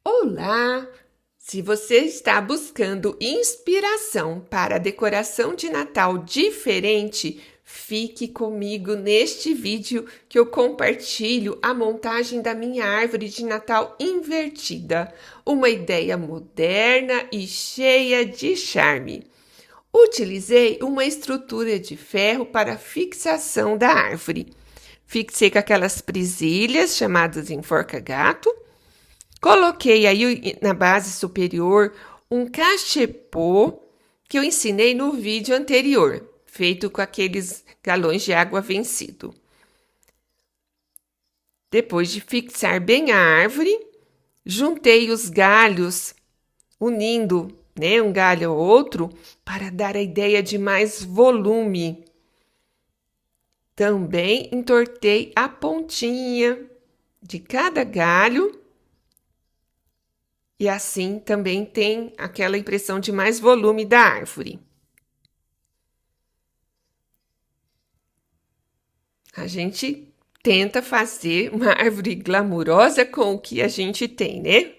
Olá! Se você está buscando inspiração para a decoração de Natal diferente, fique comigo neste vídeo que eu compartilho a montagem da minha árvore de Natal invertida, uma ideia moderna e cheia de charme. Utilizei uma estrutura de ferro para fixação da árvore. Fixei com aquelas presilhas chamadas enforca-gato. Coloquei aí na base superior um cachepô que eu ensinei no vídeo anterior, feito com aqueles galões de água vencido. Depois de fixar bem a árvore, juntei os galhos, unindo, um galho ao outro, para dar a ideia de mais volume. Também entortei a pontinha de cada galho. E assim também tem aquela impressão de mais volume da árvore. A gente tenta fazer uma árvore glamurosa com o que a gente tem, né?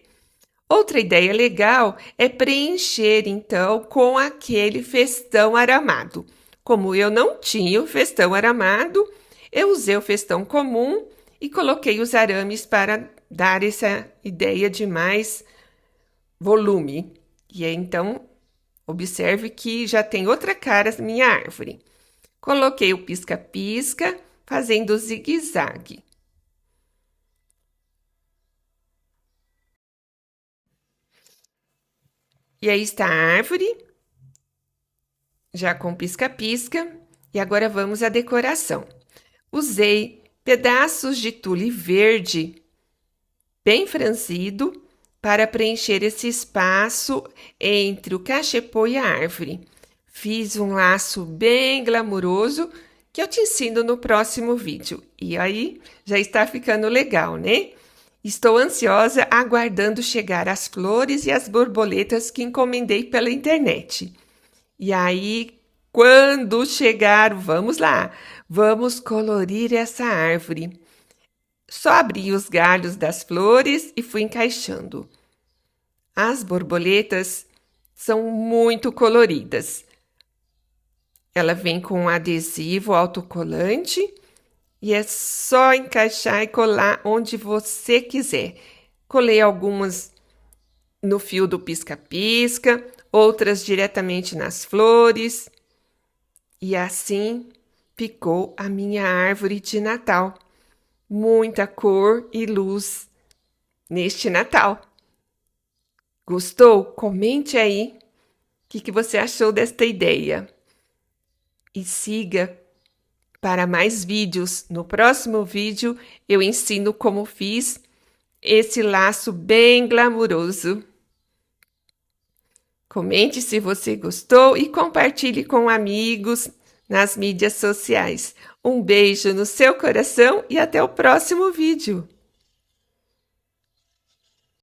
Outra ideia legal é preencher, então, com aquele festão aramado. Como eu não tinha o festão aramado, eu usei o festão comum e coloquei os arames para dar essa ideia de mais volume. E aí, então, observe que já tem outra cara na minha árvore. Coloquei o pisca-pisca, fazendo zigue-zague. E aí está a árvore, já com pisca-pisca. E agora vamos à decoração. Usei pedaços de tule verde, bem franzido, para preencher esse espaço entre o cachepô e a árvore. Fiz um laço bem glamuroso que eu te ensino no próximo vídeo. E aí, já está ficando legal, né? Estou ansiosa aguardando chegar as flores e as borboletas que encomendei pela internet. E aí, quando chegar, vamos lá, vamos colorir essa árvore. Só abri os galhos das flores e fui encaixando. As borboletas são muito coloridas. Ela vem com um adesivo autocolante e é só encaixar e colar onde você quiser. Colei algumas no fio do pisca-pisca, outras diretamente nas flores. E assim ficou a minha árvore de Natal. Muita cor e luz neste Natal. Gostou? Comente aí o que você achou desta ideia. E siga para mais vídeos. No próximo vídeo eu ensino como fiz esse laço bem glamuroso. Comente se você gostou e compartilhe com amigos nas mídias sociais. Um beijo no seu coração e até o próximo vídeo.